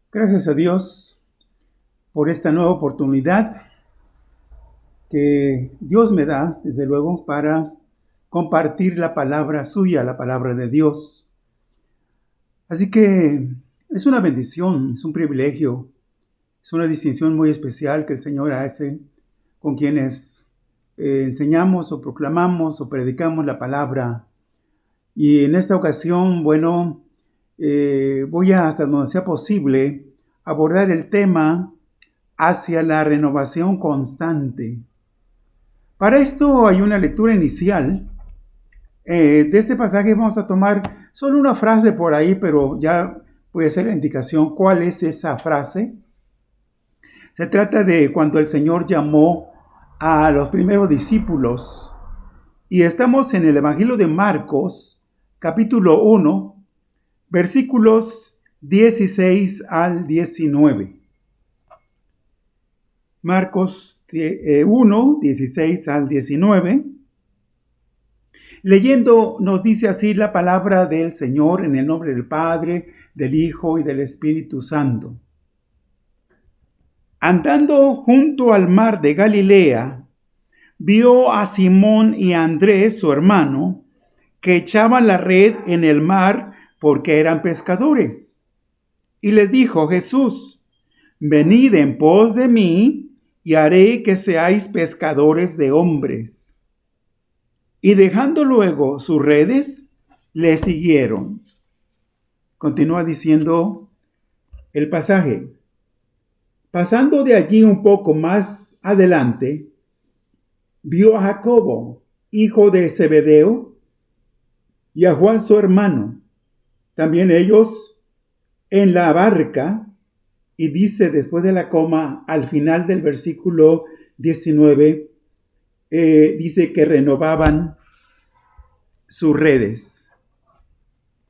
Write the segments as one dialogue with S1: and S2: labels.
S1: Gracias a Dios por esta nueva oportunidad que Dios me da, desde luego, para compartir la palabra suya, la palabra de Dios. Así que es una bendición, es un privilegio, es una distinción muy especial que el Señor hace con quienes enseñamos o proclamamos o predicamos la palabra. Y en esta ocasión, voy a, hasta donde sea posible, abordar el tema hacia la renovación constante. Para esto hay una lectura inicial. De este pasaje vamos a tomar solo una frase por ahí, pero ya puede ser la indicación cuál es esa frase. Se trata de cuando el Señor llamó a los primeros discípulos. Y estamos en el Evangelio de Marcos, capítulo 1, versículos 16 al 19. Marcos 1, 16 al 19. Leyendo nos dice así la palabra del Señor en el nombre del Padre, del Hijo y del Espíritu Santo. Andando junto al mar de Galilea, vio a Simón y a Andrés, su hermano, que echaban la red en el mar porque eran pescadores. Y les dijo Jesús: venid en pos de mí y haré que seáis pescadores de hombres. Y dejando luego sus redes, le siguieron. Continúa diciendo el pasaje. Pasando de allí un poco más adelante, vio a Jacobo, hijo de Zebedeo, y a Juan su hermano, también ellos en la barca, y dice después de la coma, al final del versículo 19, dice que renovaban sus redes.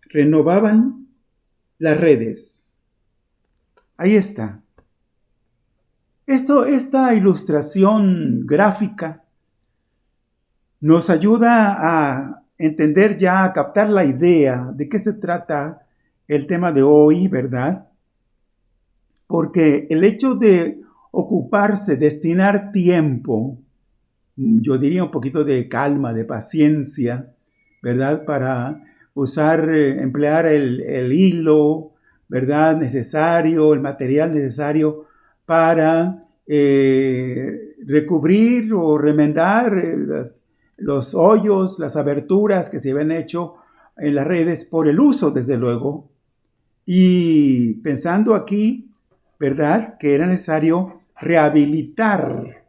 S1: Renovaban las redes. Ahí está. Esta ilustración gráfica nos ayuda a entender ya, a captar la idea de qué se trata el tema de hoy, ¿verdad? Porque el hecho de ocuparse, destinar tiempo, yo diría un poquito de calma, de paciencia, ¿verdad? Para emplear el hilo, ¿verdad? Necesario, el material necesario para recubrir o remendar los hoyos, las aberturas que se habían hecho en las redes por el uso, desde luego. Y pensando aquí, ¿verdad? Que era necesario rehabilitar,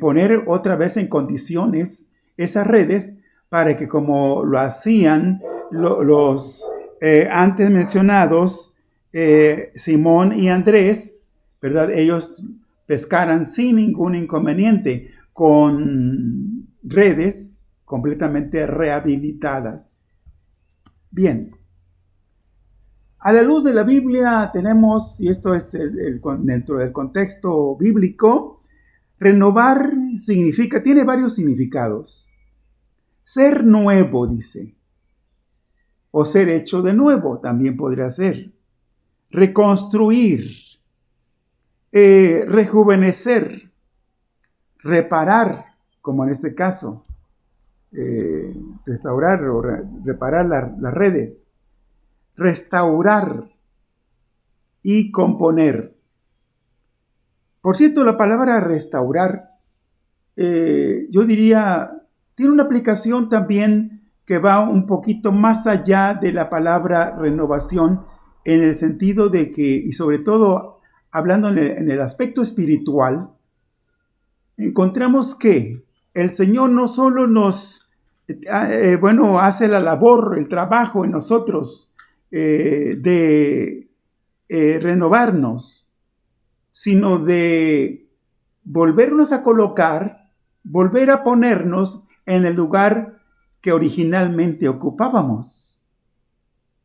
S1: poner otra vez en condiciones esas redes para que, como lo hacían los antes mencionados, Simón y Andrés, ¿verdad? Ellos pescaran sin ningún inconveniente con redes completamente rehabilitadas. Bien. A la luz de la Biblia tenemos, y esto es dentro del contexto bíblico, renovar tiene varios significados. Ser nuevo, dice, o ser hecho de nuevo también podría ser. Reconstruir, rejuvenecer, reparar, como en este caso, restaurar o reparar las redes, restaurar y componer. Por cierto, la palabra restaurar, yo diría, tiene una aplicación también que va un poquito más allá de la palabra renovación, en el sentido de que, y sobre todo hablando en el aspecto espiritual, encontramos que el Señor no solo nos, hace la labor, el trabajo en nosotros de renovarnos, sino de volvernos a colocar, volver a ponernos en el lugar que originalmente ocupábamos.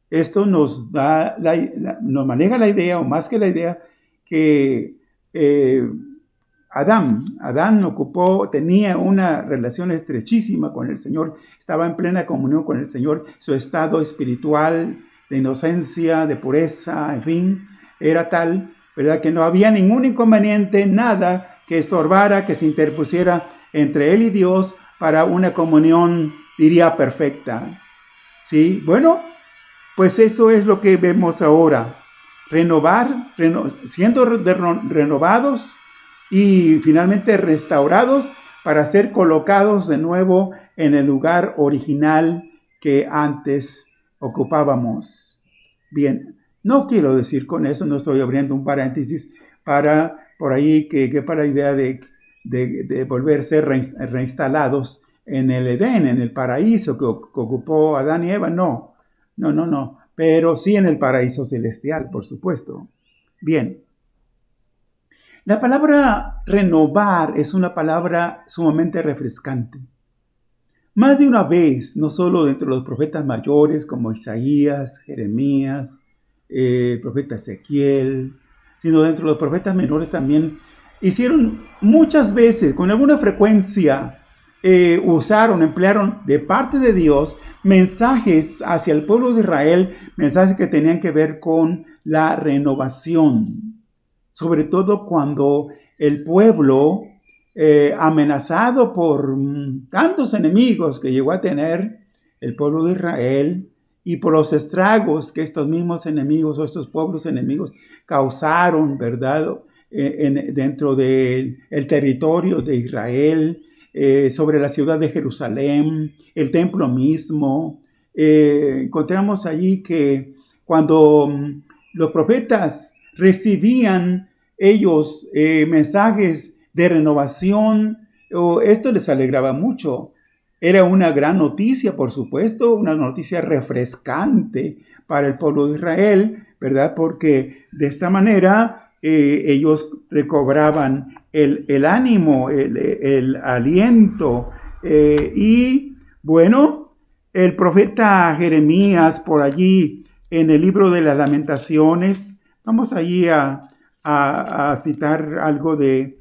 S1: Esto nos nos maneja la idea, o más que la idea, que Adán tenía una relación estrechísima con el Señor, estaba en plena comunión con el Señor, su estado espiritual de inocencia, de pureza, en fin, era tal, ¿verdad?, que no había ningún inconveniente, nada que estorbara, que se interpusiera entre él y Dios para una comunión, diría, perfecta. ¿Sí? Bueno, pues eso es lo que vemos ahora. Siendo renovados y finalmente restaurados para ser colocados de nuevo en el lugar original que antes ocupábamos. Bien, no quiero decir con eso, no estoy abriendo un paréntesis para por ahí que para la idea de volver a ser reinstalados en el Edén, en el paraíso que ocupó Adán y Eva. No. Pero sí en el paraíso celestial, por supuesto. Bien. La palabra renovar es una palabra sumamente refrescante. Más de una vez, no solo dentro de los profetas mayores como Isaías, Jeremías, el profeta Ezequiel, sino dentro de los profetas menores también, hicieron muchas veces, con alguna frecuencia, emplearon de parte de Dios mensajes hacia el pueblo de Israel, mensajes que tenían que ver con la renovación. Sobre todo cuando el pueblo, amenazado por tantos enemigos que llegó a tener el pueblo de Israel, y por los estragos que estos mismos enemigos o estos pueblos enemigos causaron, ¿verdad?, dentro del territorio de Israel, sobre la ciudad de Jerusalén, el templo mismo. Encontramos allí que cuando los profetas recibían ellos mensajes de renovación, esto les alegraba mucho. Era una gran noticia, por supuesto, una noticia refrescante para el pueblo de Israel, ¿verdad? Porque de esta manera ellos recobraban el ánimo, el aliento. Y bueno, el profeta Jeremías por allí en el libro de las Lamentaciones, vamos allí a citar algo de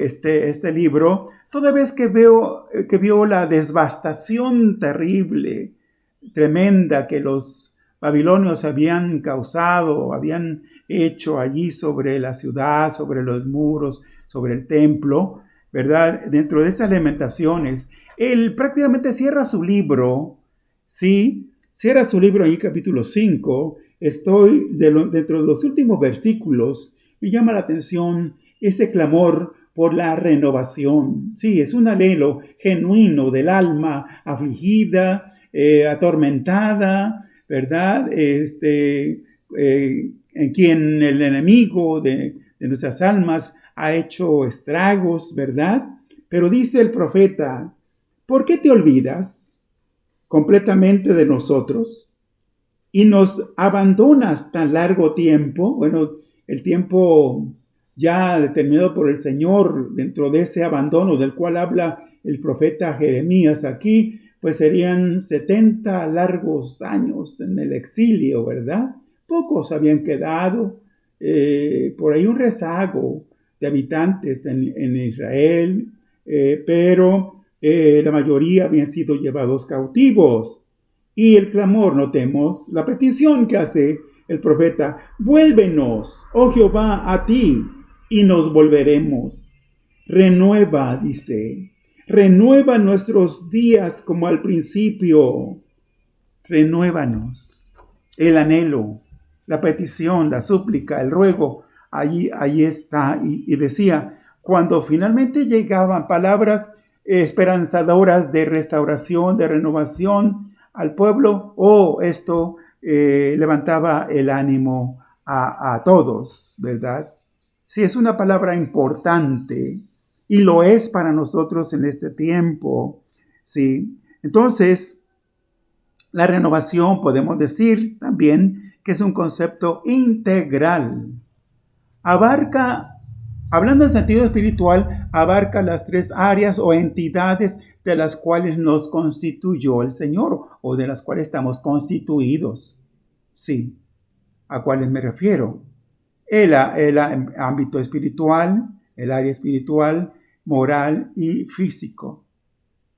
S1: este libro, toda vez que vio la devastación terrible, tremenda que los babilonios habían causado, habían hecho allí sobre la ciudad, sobre los muros, sobre el templo, ¿verdad? Dentro de esas lamentaciones, él prácticamente cierra su libro, ¿sí? Cierra su libro ahí, capítulo 5. Dentro de los últimos versículos, me llama la atención ese clamor por la renovación. Sí, es un anhelo genuino del alma afligida, atormentada, ¿verdad? En quien el enemigo de nuestras almas ha hecho estragos, ¿verdad? Pero dice el profeta, ¿por qué te olvidas completamente de nosotros y nos abandonas tan largo tiempo? Bueno, el tiempo ya determinado por el Señor dentro de ese abandono del cual habla el profeta Jeremías aquí, pues serían 70 largos años en el exilio, ¿verdad? Pocos habían quedado, por ahí un rezago de habitantes en Israel, pero la mayoría habían sido llevados cautivos. Y el clamor, notemos, la petición que hace el profeta, vuélvenos, oh Jehová, a ti, y nos volveremos. Renueva, dice, renueva nuestros días como al principio. Renuévanos. El anhelo, la petición, la súplica, el ruego, allí está. Y decía, cuando finalmente llegaban palabras esperanzadoras de restauración, de renovación al pueblo, esto levantaba el ánimo a todos, ¿verdad? Sí, es una palabra importante y lo es para nosotros en este tiempo, ¿sí? Entonces, la renovación podemos decir también que es un concepto integral. Hablando en sentido espiritual, abarca las 3 áreas o entidades de las cuales nos constituyó el Señor o de las cuales estamos constituidos. Sí, ¿a cuáles me refiero? El ámbito espiritual, el área espiritual, moral y físico.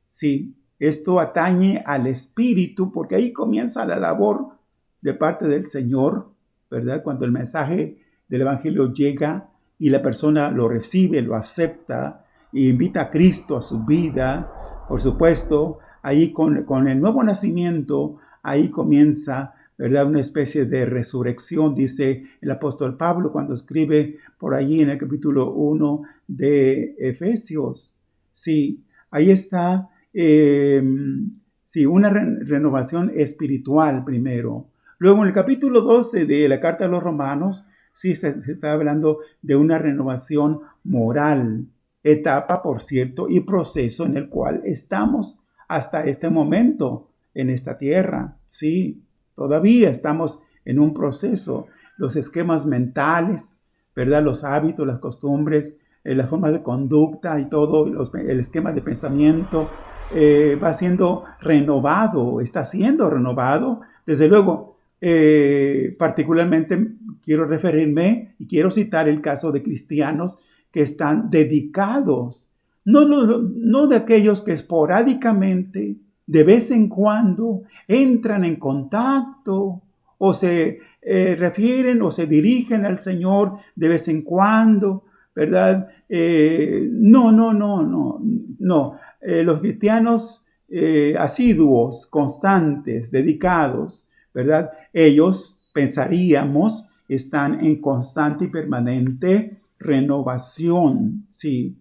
S1: Sí, esto atañe al espíritu porque ahí comienza la labor de parte del Señor ¿verdad? Cuando el mensaje del Evangelio llega y la persona lo recibe, lo acepta e invita a Cristo a su vida, por supuesto, ahí con el nuevo nacimiento, ahí comienza, ¿verdad? Una especie de resurrección, dice el apóstol Pablo cuando escribe por allí en el capítulo 1 de Efesios. Sí, ahí está, sí, una renovación espiritual primero. Luego en el capítulo 12 de la carta a los Romanos, sí se está hablando de una renovación moral, etapa, por cierto, y proceso en el cual estamos hasta este momento en esta tierra. Sí, todavía estamos en un proceso. Los esquemas mentales, ¿verdad? Los hábitos, las costumbres, la forma de conducta y todo, el esquema de pensamiento va siendo renovado, está siendo renovado. Desde luego, particularmente quiero referirme y quiero citar el caso de cristianos que están dedicados, no de aquellos que esporádicamente, de vez en cuando, entran en contacto o se refieren o se dirigen al Señor de vez en cuando, ¿verdad? No. Los cristianos asiduos, constantes, dedicados, ¿verdad? Ellos, pensaríamos, están en constante y permanente renovación, ¿sí?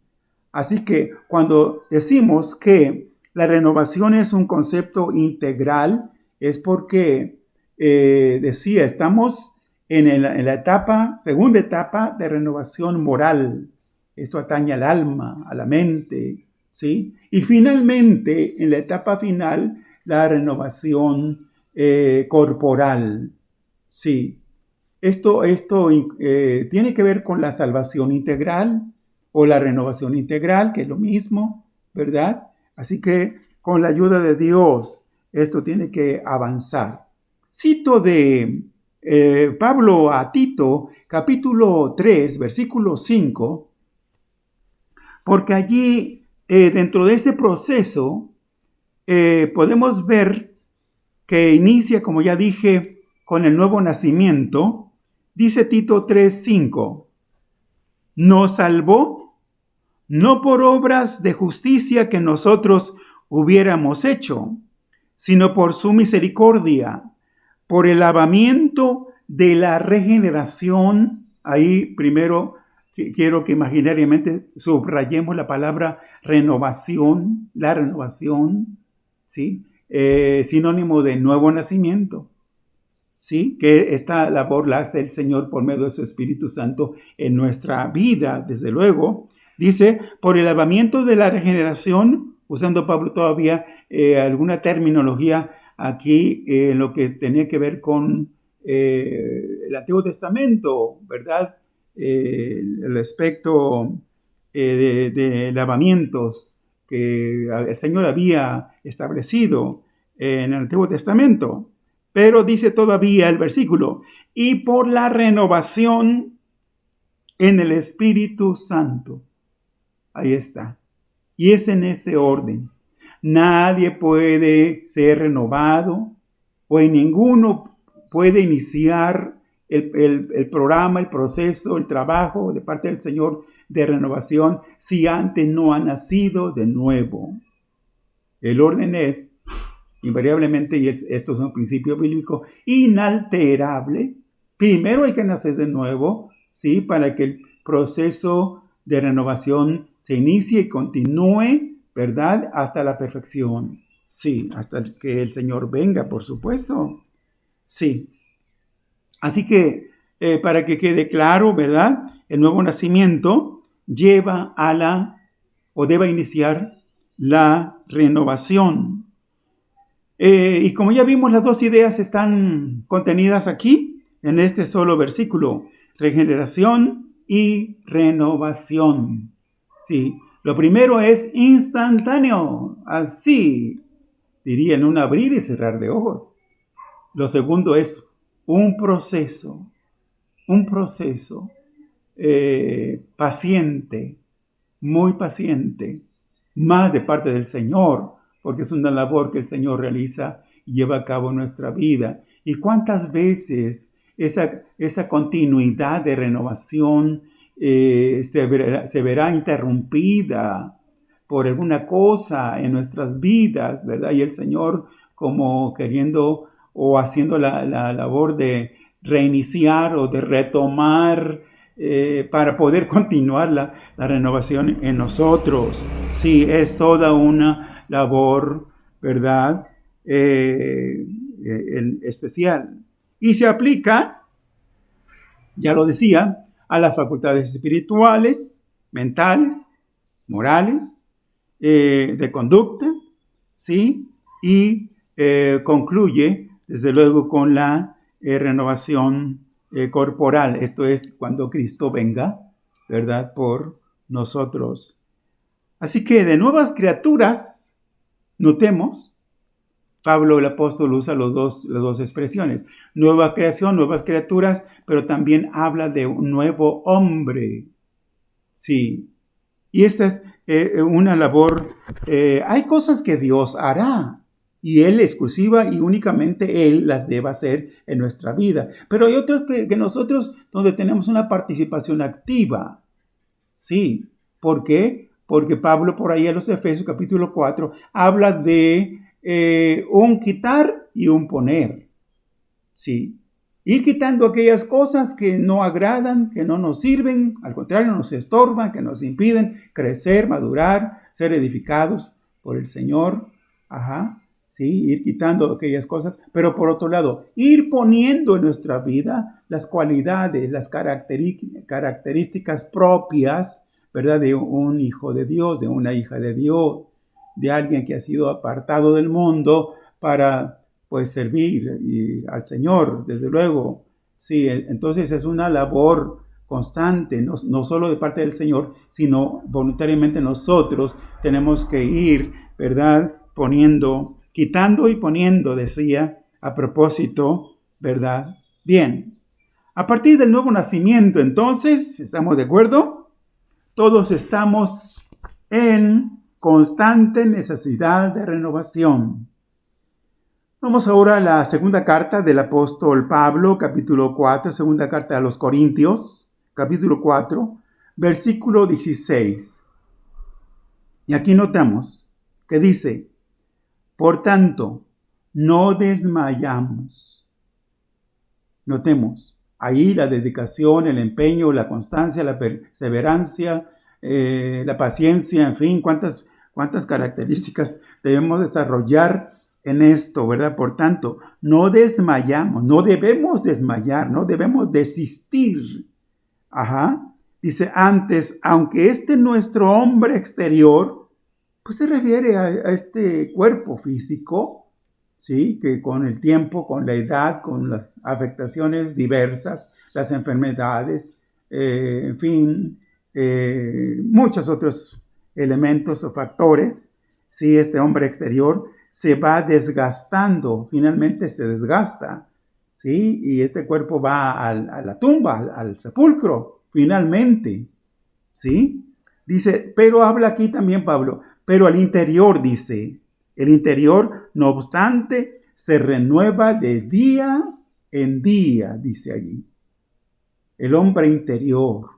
S1: Así que cuando decimos que la renovación es un concepto integral, es porque, decía, estamos en la segunda etapa de renovación moral. Esto atañe al alma, a la mente, ¿sí? Y finalmente, en la etapa final, la renovación corporal, ¿sí? Esto tiene que ver con la salvación integral o la renovación integral, que es lo mismo, ¿verdad? Así que con la ayuda de Dios, esto tiene que avanzar. Cito de Pablo a Tito, capítulo 3, versículo 5, porque allí, dentro de ese proceso, podemos ver que inicia, como ya dije, con el nuevo nacimiento. Dice Tito 3:5, nos salvó no por obras de justicia que nosotros hubiéramos hecho, sino por su misericordia, por el lavamiento de la regeneración. Ahí primero quiero que imaginariamente subrayemos la palabra renovación, la renovación, ¿sí? Sinónimo de nuevo nacimiento. ¿Sí? Que esta labor la hace el Señor por medio de su Espíritu Santo en nuestra vida, desde luego. Dice, por el lavamiento de la regeneración, usando Pablo todavía alguna terminología aquí en lo que tenía que ver con el Antiguo Testamento, ¿verdad? El aspecto de lavamientos que el Señor había establecido en el Antiguo Testamento. Pero dice todavía el versículo, y por la renovación en el Espíritu Santo. Ahí está. Y es en este orden. Nadie puede ser renovado o en ninguno puede iniciar el programa, el proceso, el trabajo de parte del Señor de renovación si antes no ha nacido de nuevo. El orden es invariablemente, y esto es un principio bíblico inalterable, primero hay que nacer de nuevo, ¿sí? Para que el proceso de renovación se inicie y continúe, ¿verdad? Hasta la perfección. Sí, hasta que el Señor venga, por supuesto. Sí. Así que, para que quede claro, ¿verdad? El nuevo nacimiento lleva debe iniciar la renovación. Y como ya vimos, las dos ideas están contenidas aquí, en este solo versículo. Regeneración y renovación. Sí, lo primero es instantáneo, así, diría, en un abrir y cerrar de ojos. Lo segundo es un proceso paciente, muy paciente, más de parte del Señor, porque es una labor que el Señor realiza y lleva a cabo en nuestra vida. ¿Y cuántas veces esa continuidad de renovación se verá interrumpida por alguna cosa en nuestras vidas, ¿verdad? Y el Señor como queriendo o haciendo la labor de reiniciar o de retomar para poder continuar la renovación en nosotros. Sí, es toda una labor, ¿verdad? Especial. Y se aplica, ya lo decía, a las facultades espirituales, mentales, morales, de conducta, ¿sí? Y concluye, desde luego, con la renovación corporal. Esto es cuando Cristo venga, ¿verdad? Por nosotros. Así que de nuevas criaturas, notemos, Pablo el apóstol usa las dos expresiones. Nueva creación, nuevas criaturas, pero también habla de un nuevo hombre. Sí. Y esta es una labor. Hay cosas que Dios hará y Él exclusiva y únicamente Él las debe hacer en nuestra vida. Pero hay otras que nosotros donde tenemos una participación activa. Sí. ¿Por qué? Porque Pablo por ahí en los Efesios capítulo 4 habla de un quitar y un poner. Sí. Ir quitando aquellas cosas que no agradan, que no nos sirven, al contrario, nos estorban, que nos impiden crecer, madurar, ser edificados por el Señor. Ajá. Sí, ir quitando aquellas cosas, pero por otro lado, ir poniendo en nuestra vida las cualidades, las características propias, ¿verdad? De un hijo de Dios, de una hija de Dios, de alguien que ha sido apartado del mundo para pues servir al Señor, desde luego. Sí, entonces es una labor constante, no solo de parte del Señor, sino voluntariamente nosotros tenemos que ir, ¿verdad? Quitando y poniendo, decía, a propósito, ¿verdad? Bien, a partir del nuevo nacimiento, entonces, ¿estamos de acuerdo? Todos estamos en constante necesidad de renovación. Vamos ahora a la segunda carta del apóstol Pablo, capítulo 4, segunda carta a los Corintios, capítulo 4, versículo 16. Y aquí notamos que dice, por tanto, no desmayamos. Notemos, ahí la dedicación, el empeño, la constancia, la perseverancia, la paciencia, en fin, cuántas características debemos desarrollar en esto, ¿verdad? Por tanto, no desmayamos, no debemos desmayar, no debemos desistir. Ajá. Dice antes, aunque nuestro hombre exterior, pues se refiere a este cuerpo físico, ¿sí? Que con el tiempo, con la edad, con las afectaciones diversas, las enfermedades, en fin, muchos otros elementos o factores, ¿sí? Este hombre exterior se va desgastando, finalmente se desgasta, ¿sí? Y este cuerpo va a la tumba, al sepulcro, finalmente, ¿sí? Dice, pero habla aquí también Pablo, pero al interior, dice, el interior, no obstante, se renueva de día en día, dice allí. El hombre interior,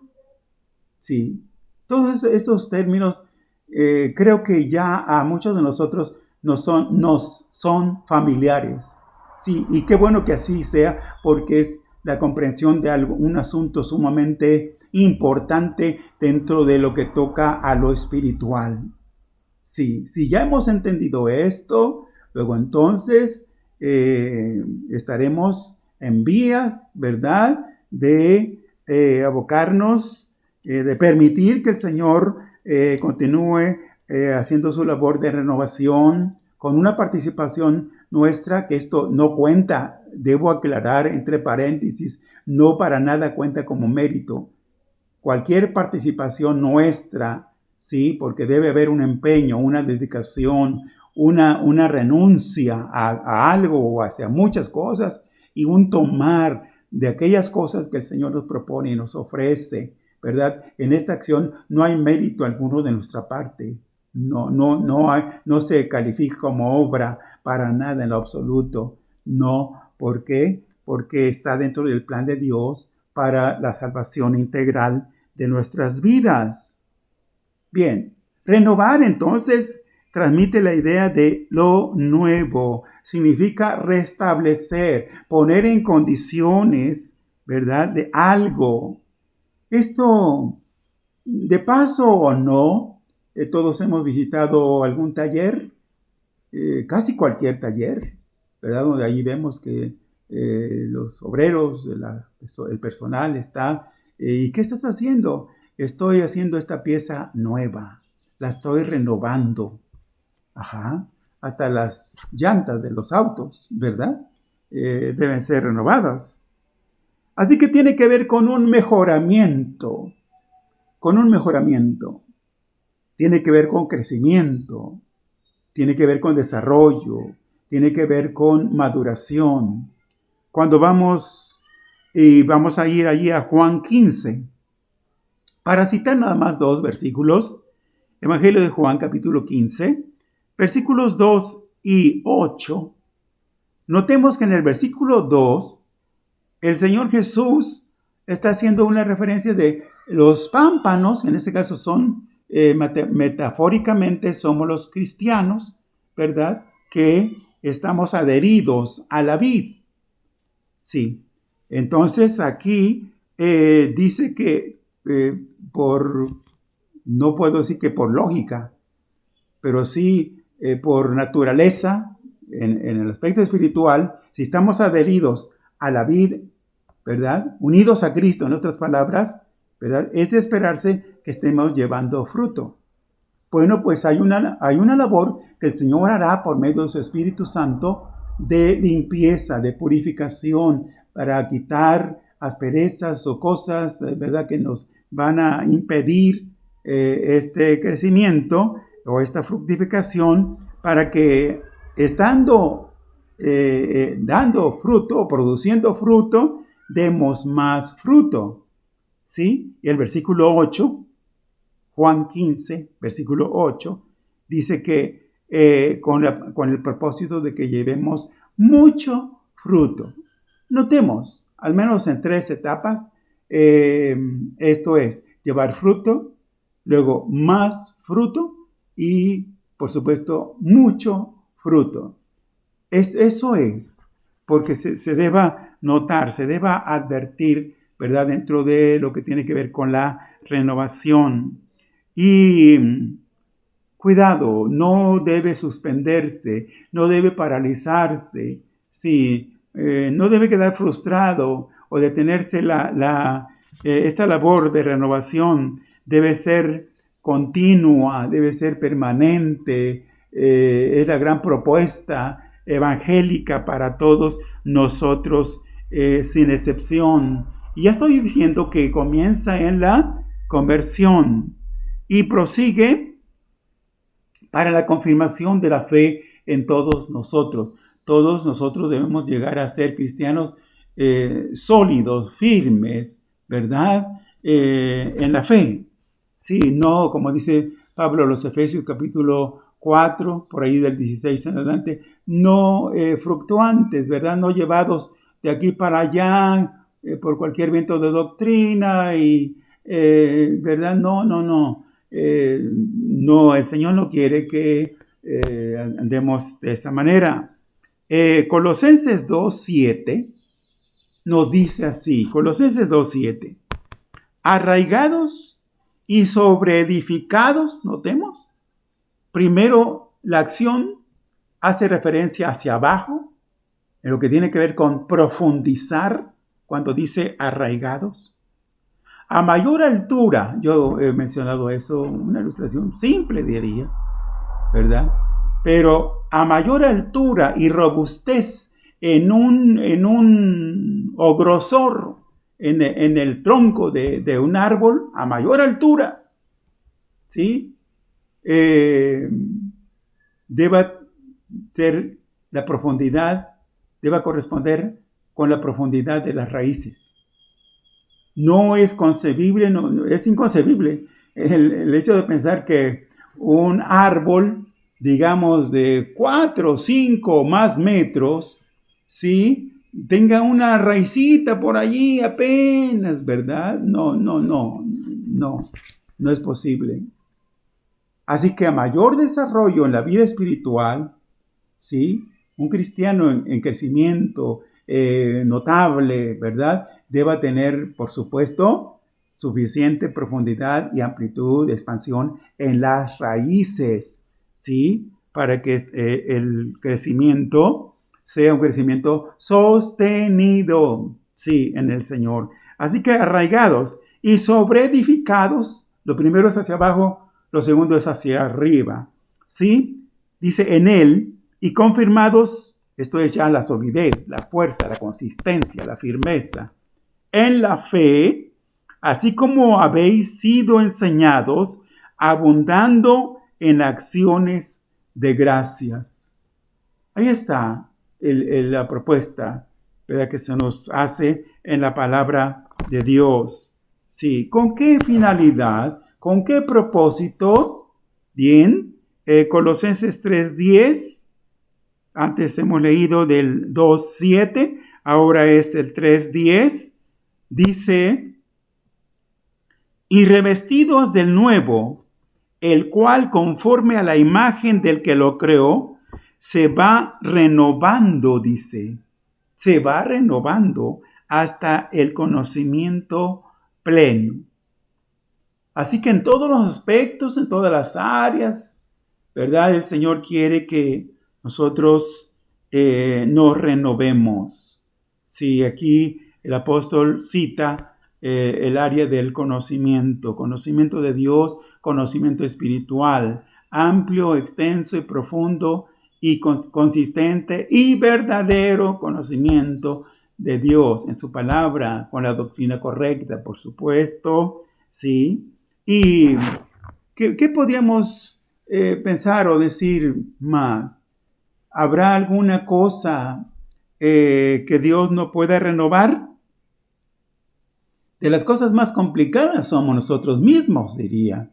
S1: ¿sí? Todos estos términos creo que ya a muchos de nosotros nos son familiares. Sí, y qué bueno que así sea, porque es la comprensión de un asunto sumamente importante dentro de lo que toca a lo espiritual. Sí, si ya hemos entendido esto, luego entonces estaremos en vías, ¿verdad?, de abocarnos, de permitir que el Señor continúe haciendo su labor de renovación con una participación nuestra, que esto no cuenta, debo aclarar entre paréntesis, no para nada cuenta como mérito. Cualquier participación nuestra, sí, porque debe haber un empeño, una dedicación, una renuncia a algo o hacia muchas cosas y un tomar de aquellas cosas que el Señor nos propone y nos ofrece, ¿verdad? En esta acción no hay mérito alguno de nuestra parte. No se califica como obra para nada en lo absoluto. No, ¿por qué? porque está dentro del plan de Dios para la salvación integral de nuestras vidas. Bien, renovar entonces transmite la idea de lo nuevo. Significa restablecer, poner en condiciones, ¿verdad?, de algo. Esto, de paso o no, todos hemos visitado algún taller, casi cualquier taller, ¿verdad?, donde ahí vemos que los obreros, el personal está, ¿y qué estás haciendo? Estoy haciendo esta pieza nueva, la estoy renovando. Ajá, hasta las llantas de los autos, ¿verdad? Deben ser renovadas. Así que tiene que ver con un mejoramiento, tiene que ver con crecimiento, tiene que ver con desarrollo, tiene que ver con maduración. Cuando vamos a ir allí a Juan 15, para citar nada más 2 versículos, Evangelio de Juan capítulo 15, versículos 2 y 8, notemos que en el versículo 2, el Señor Jesús está haciendo una referencia de los pámpanos, en este caso son, metafóricamente somos los cristianos, ¿verdad?, que estamos adheridos a la vid. Sí, entonces aquí dice que no puedo decir que por lógica, pero sí por naturaleza, en el aspecto espiritual, si estamos adheridos a la vid, ¿verdad?, unidos a Cristo, en otras palabras, ¿verdad?, es de esperarse que estemos llevando fruto. Bueno, pues hay una labor que el Señor hará por medio de su Espíritu Santo de limpieza, de purificación, para quitar asperezas o cosas, ¿verdad?, que nos van a impedir este crecimiento o esta fructificación, para que estando dando fruto, produciendo fruto, demos más fruto. ¿Sí? Y el versículo 8, Juan 15, versículo 8, dice que con el propósito de que llevemos mucho fruto. Notemos, al menos en 3 etapas, esto es, llevar fruto, luego más fruto y, por supuesto, mucho fruto. Eso es, porque se deba notar, se deba advertir, ¿verdad?, dentro de lo que tiene que ver con la renovación. Y cuidado, no debe suspenderse, no debe paralizarse, sí, no debe quedar frustrado o detenerse esta labor de renovación. Debe ser continua, debe ser permanente, es la gran propuesta evangélica para todos nosotros, sin excepción. Y ya estoy diciendo que comienza en la conversión y prosigue para la confirmación de la fe en todos nosotros. Todos nosotros debemos llegar a ser cristianos sólidos, firmes, ¿verdad?, en la fe. Sí, no, como dice Pablo a los Efesios capítulo 4, por ahí del 16 en adelante, no fluctuantes, ¿verdad?, no llevados de aquí para allá por cualquier viento de doctrina y, ¿verdad?, no, el Señor no quiere que andemos de esa manera. Colosenses 2:7 nos dice así, Colosenses 2:7, arraigados y sobreedificados, notemos, primero la acción hace referencia hacia abajo, en lo que tiene que ver con profundizar, cuando dice arraigados. A mayor altura, yo he mencionado eso, una ilustración simple diría, ¿verdad? Pero a mayor altura y robustez o grosor en el tronco de un árbol, a mayor altura, ¿sí? Deba ser la profundidad, deba corresponder con la profundidad de las raíces. No es concebible, no, es inconcebible el hecho de pensar que un árbol, digamos, de 4, 5 o más metros, ¿sí?, tenga una raicita por allí apenas, ¿verdad? No es posible. Así que a mayor desarrollo en la vida espiritual, ¿sí? Un cristiano en crecimiento notable, ¿verdad? Deba tener, por supuesto, suficiente profundidad y amplitud de expansión en las raíces, ¿sí? Para que el crecimiento sea un crecimiento sostenido, sí, en el Señor. Así que arraigados y sobreedificados, lo primero es hacia abajo, lo segundo es hacia arriba, ¿sí? Dice en él, y confirmados, esto es ya la solidez, la fuerza, la consistencia, la firmeza, en la fe, así como habéis sido enseñados, abundando en acciones de gracias. Ahí está la propuesta, ¿verdad?, que se nos hace en la palabra de Dios. Sí, ¿con qué finalidad? ¿Con qué propósito? Bien, Colosenses 3:10, antes hemos leído del 2:7, ahora es el 3:10, dice, y revestidos del nuevo, el cual conforme a la imagen del que lo creó, se va renovando, dice, se va renovando hasta el conocimiento pleno. Así que en todos los aspectos, en todas las áreas, ¿verdad? El Señor quiere que nosotros nos renovemos. Sí, aquí el apóstol cita el área del conocimiento de Dios, conocimiento espiritual, amplio, extenso y profundo y consistente y verdadero conocimiento de Dios en su palabra, con la doctrina correcta, por supuesto, ¿sí? ¿Y qué podríamos pensar o decir más? ¿Habrá alguna cosa que Dios no pueda renovar? De las cosas más complicadas somos nosotros mismos, diría.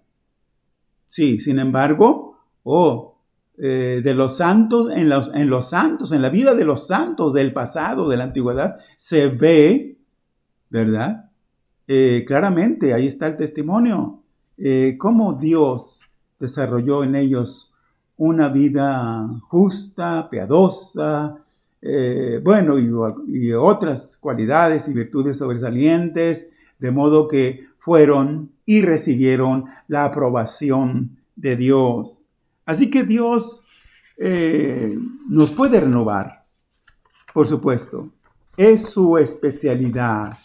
S1: Sí, sin embargo, de los santos, en los santos, en la vida de los santos del pasado, de la antigüedad, se ve, ¿verdad? Claramente, ahí está el testimonio, cómo Dios desarrolló en ellos una vida justa, piadosa, y otras cualidades y virtudes sobresalientes, de modo que fueron y recibieron la aprobación de Dios. Así que Dios nos puede renovar, por supuesto. Es su especialidad,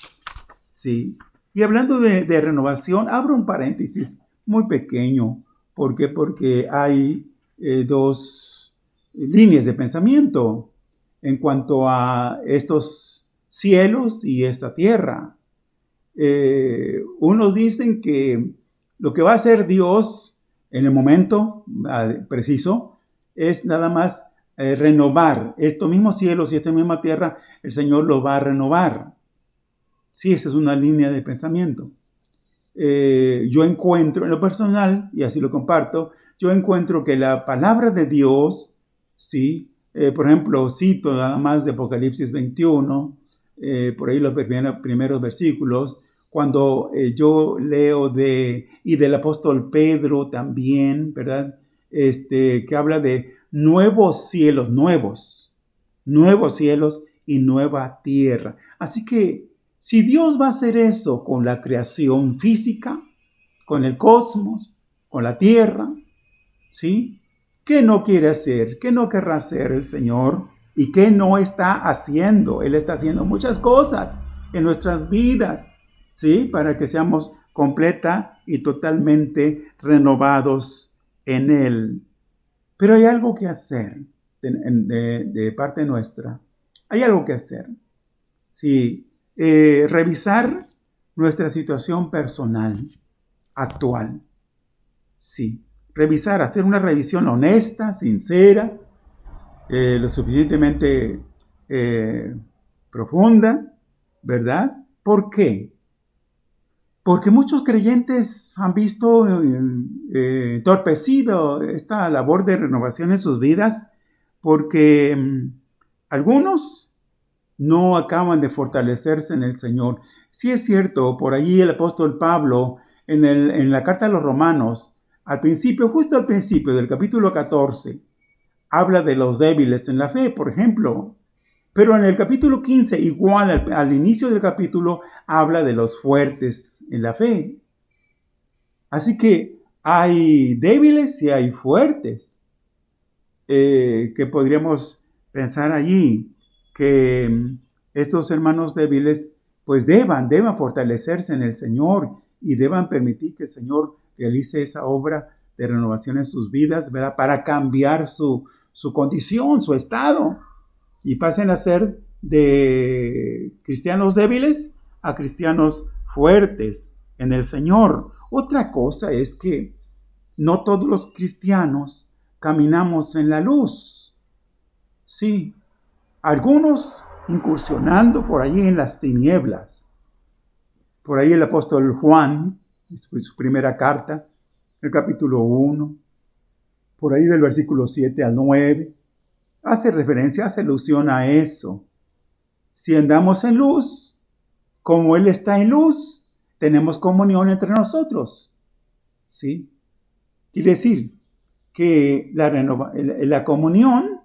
S1: ¿sí? Y hablando de renovación, abro un paréntesis muy pequeño. ¿Por qué? Porque hay dos líneas de pensamiento en cuanto a estos cielos y esta tierra. Unos dicen que lo que va a hacer Dios en el momento preciso es nada más renovar estos mismos cielos y esta misma tierra. El Señor los va a renovar. Sí, esa es una línea de pensamiento. Yo encuentro en lo personal, y así lo comparto, yo encuentro que la palabra de Dios, sí, por ejemplo, cito nada más de Apocalipsis 21, por ahí los primeros versículos, cuando yo leo y del apóstol Pedro también, ¿verdad? Que habla de nuevos cielos y nueva tierra. Así que si Dios va a hacer eso con la creación física, con el cosmos, con la tierra, ¿sí? ¿Qué no quiere hacer? ¿Qué no querrá hacer el Señor? ¿Y qué no está haciendo? Él está haciendo muchas cosas en nuestras vidas, ¿sí? Para que seamos completa y totalmente renovados en Él. Pero hay algo que hacer de parte nuestra. Hay algo que hacer. Sí. Revisar nuestra situación personal actual. Sí, hacer una revisión honesta, sincera, lo suficientemente profunda, ¿verdad? ¿Por qué? Porque muchos creyentes han visto entorpecido esta labor de renovación en sus vidas, porque algunos no acaban de fortalecerse en el Señor. Sí es cierto, por allí el apóstol Pablo, en la carta a los Romanos, al principio, justo al principio del capítulo 14, habla de los débiles en la fe, por ejemplo. Pero en el capítulo 15, igual al inicio del capítulo, habla de los fuertes en la fe. Así que hay débiles y hay fuertes. Que podríamos pensar allí que estos hermanos débiles pues deban fortalecerse en el Señor y deban permitir que el Señor realice esa obra de renovación en sus vidas, ¿verdad? Para cambiar su condición, su estado, y pasen a ser de cristianos débiles a cristianos fuertes en el Señor. Otra cosa es que no todos los cristianos caminamos en la luz. Sí, algunos incursionando por allí en las tinieblas. Por ahí el apóstol Juan, en su primera carta, el capítulo 1, por ahí del versículo 7 al 9, hace referencia, hace alusión a eso. Si andamos en luz, como Él está en luz, tenemos comunión entre nosotros. ¿Sí? Quiere decir que la comunión,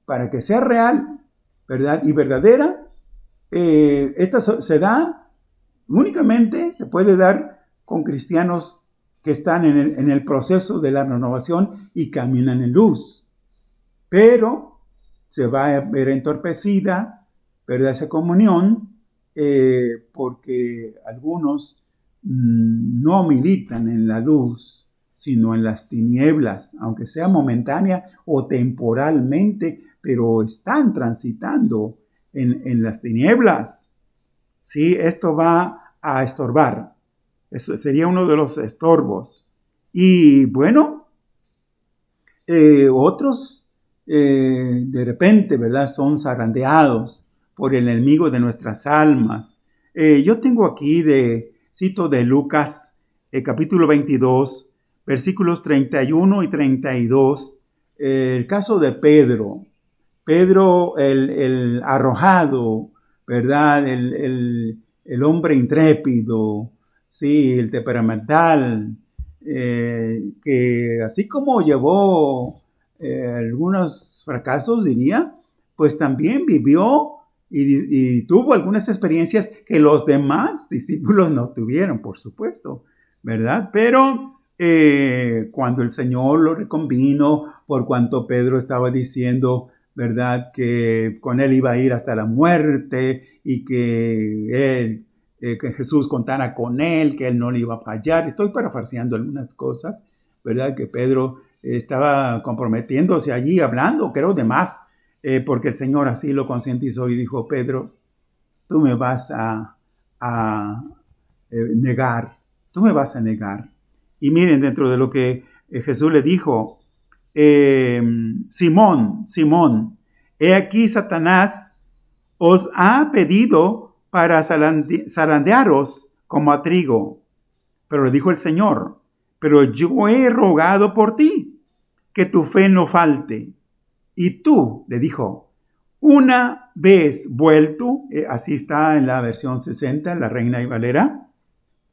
S1: para que sea real, ¿verdad? Y verdadera, esta se da únicamente, se puede dar con cristianos que están en el proceso de la renovación y caminan en luz. Pero se va a ver entorpecida, ¿verdad? Esa comunión, porque algunos no militan en la luz, sino en las tinieblas, aunque sea momentánea o temporalmente, pero están transitando en las tinieblas. ¿Sí? Esto va a estorbar. Eso sería uno de los estorbos. Y bueno, otros de repente, ¿verdad? Son zarandeados por el enemigo de nuestras almas. Yo tengo aquí cito de Lucas, capítulo 22, versículos 31 y 32, el caso de Pedro. Pedro, el arrojado, ¿verdad? El hombre intrépido, sí, el temperamental, que así como llevó algunos fracasos, diría, pues también vivió y tuvo algunas experiencias que los demás discípulos no tuvieron, por supuesto, ¿verdad? Pero cuando el Señor lo reconvino, por cuanto Pedro estaba diciendo, ¿verdad? Que con él iba a ir hasta la muerte y que Jesús contara con él, que él no le iba a fallar. Estoy parafraseando algunas cosas, ¿verdad? Que Pedro estaba comprometiéndose allí, hablando, creo, de más, porque el Señor así lo concientizó y dijo, Pedro, tú me vas a negar, tú me vas a negar. Y miren, dentro de lo que Jesús le dijo, Simón, Simón, he aquí Satanás os ha pedido para zarandearos como a trigo. Pero le dijo el Señor, pero yo he rogado por ti, que tu fe no falte. Y tú, le dijo, una vez vuelto, así está en la versión 60, la Reina y Valera,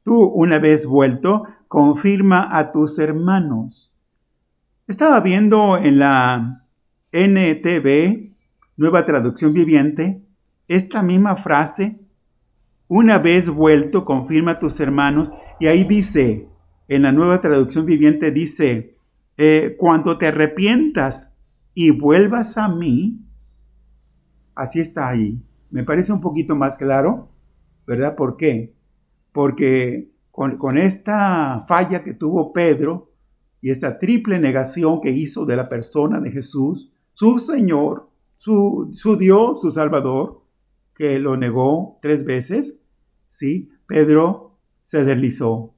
S1: tú una vez vuelto, confirma a tus hermanos. Estaba viendo en la NTV, Nueva Traducción Viviente, esta misma frase, una vez vuelto, confirma a tus hermanos, y ahí dice, en la Nueva Traducción Viviente dice, cuando te arrepientas y vuelvas a mí, así está ahí. Me parece un poquito más claro, ¿verdad? ¿Por qué? Porque con esta falla que tuvo Pedro y esta triple negación que hizo de la persona de Jesús, su Señor, su Dios, su Salvador, que lo negó 3 veces, ¿sí? Pedro se deslizó.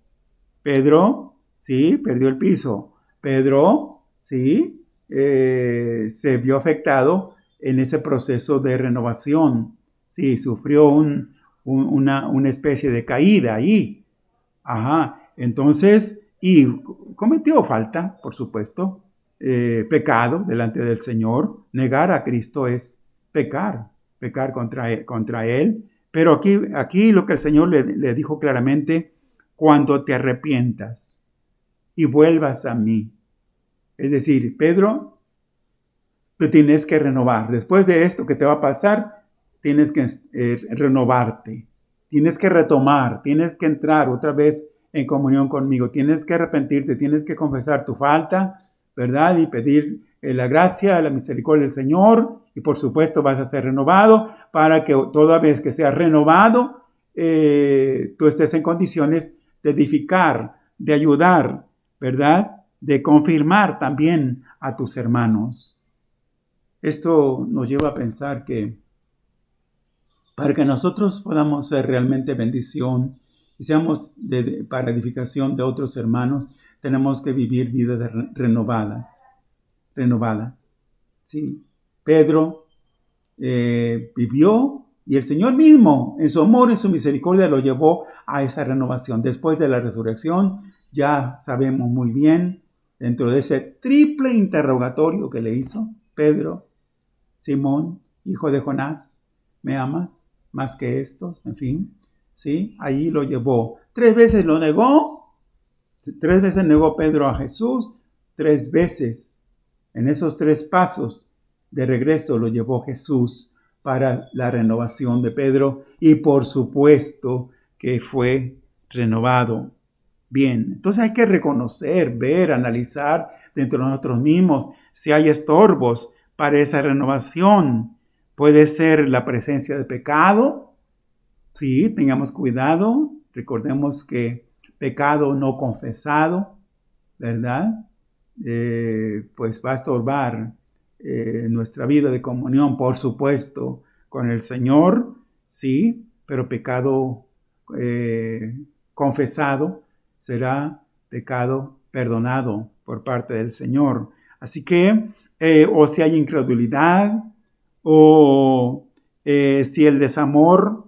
S1: Pedro, ¿sí? Perdió el piso. Pedro, ¿sí? Se vio afectado en ese proceso de renovación. Sí, sufrió una especie de caída ahí. Ajá. Entonces, y cometió falta, por supuesto, pecado delante del Señor. Negar a Cristo es pecar. pecar contra él. Pero aquí lo que el Señor le dijo claramente, cuando te arrepientas y vuelvas a mí. Es decir, Pedro, tú tienes que renovar. Después de esto que te va a pasar, tienes que renovarte. Tienes que retomar, tienes que entrar otra vez en comunión conmigo. Tienes que arrepentirte, tienes que confesar tu falta, ¿verdad? Y pedir la gracia, la misericordia del Señor. Y por supuesto vas a ser renovado para que toda vez que seas renovado, tú estés en condiciones de edificar, de ayudar, ¿verdad? De confirmar también a tus hermanos. Esto nos lleva a pensar que para que nosotros podamos ser realmente bendición y seamos para edificación de otros hermanos, tenemos que vivir vidas renovadas. Sí. Pedro vivió y el Señor mismo, en su amor y su misericordia, lo llevó a esa renovación. Después de la resurrección, ya sabemos muy bien, dentro de ese triple interrogatorio que le hizo Pedro, Simón, hijo de Jonás, ¿me amas más que estos? En fin, ¿sí? Allí lo llevó. 3 veces lo negó. 3 veces negó Pedro a Jesús. 3 veces, en esos 3 pasos de regreso, lo llevó Jesús para la renovación de Pedro. Y por supuesto que fue renovado. Bien, entonces hay que reconocer, ver, analizar dentro de nosotros mismos si hay estorbos para esa renovación. Puede ser la presencia de pecado. Sí, tengamos cuidado. Recordemos que pecado no confesado, ¿verdad? Pues va a estorbar nuestra vida de comunión, por supuesto, con el Señor, sí, pero pecado confesado será pecado perdonado por parte del Señor. Así que, o si hay incredulidad, o si el desamor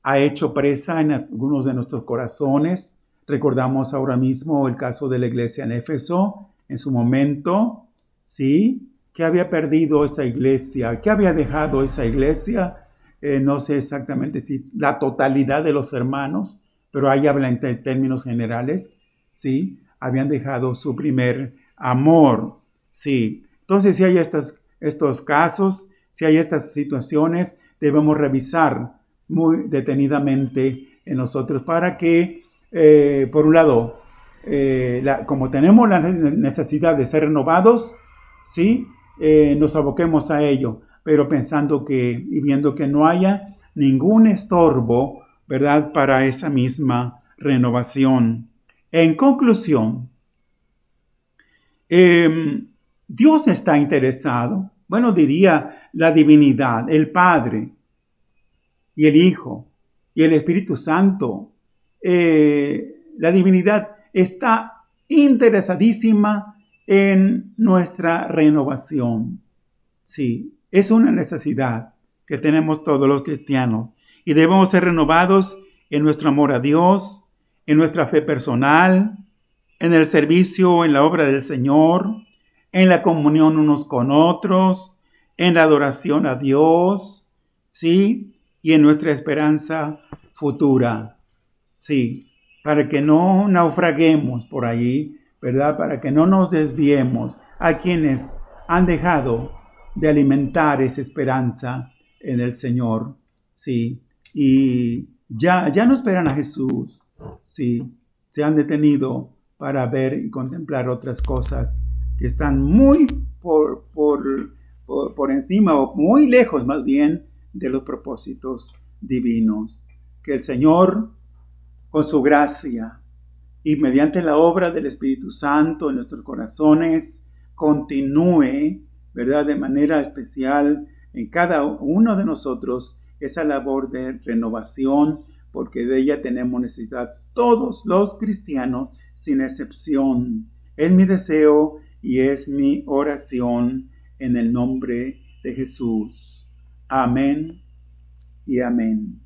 S1: ha hecho presa en algunos de nuestros corazones. Recordamos ahora mismo el caso de la iglesia en Éfeso, en su momento, ¿sí? ¿Qué había perdido esa iglesia? ¿Qué había dejado esa iglesia? No sé exactamente si la totalidad de los hermanos, pero ahí habla en términos generales, ¿sí? Habían dejado su primer amor, ¿sí? Entonces, si hay estos casos, si hay estas situaciones, debemos revisar muy detenidamente en nosotros para que, por un lado, como tenemos la necesidad de ser renovados, ¿sí? Nos aboquemos a ello, pero pensando y viendo que no haya ningún estorbo, ¿verdad?, para esa misma renovación. En conclusión, Dios está interesado, bueno, diría la divinidad, el Padre y el Hijo y el Espíritu Santo. La divinidad está interesadísima en nuestra renovación. Sí, es una necesidad que tenemos todos los cristianos y debemos ser renovados en nuestro amor a Dios, en nuestra fe personal, en el servicio, en la obra del Señor, en la comunión unos con otros, en la adoración a Dios, ¿sí? Y en nuestra esperanza futura, sí, para que no naufraguemos por ahí, ¿verdad? Para que no nos desviemos a quienes han dejado de alimentar esa esperanza en el Señor, sí, y ya no esperan a Jesús, sí, se han detenido para ver y contemplar otras cosas que están muy por encima o muy lejos más bien de los propósitos divinos. Que el Señor, con su gracia y mediante la obra del Espíritu Santo en nuestros corazones, continúe, ¿verdad?, de manera especial en cada uno de nosotros esa labor de renovación, porque de ella tenemos necesidad todos los cristianos, sin excepción. Es mi deseo y es mi oración en el nombre de Jesús. Amén y amén.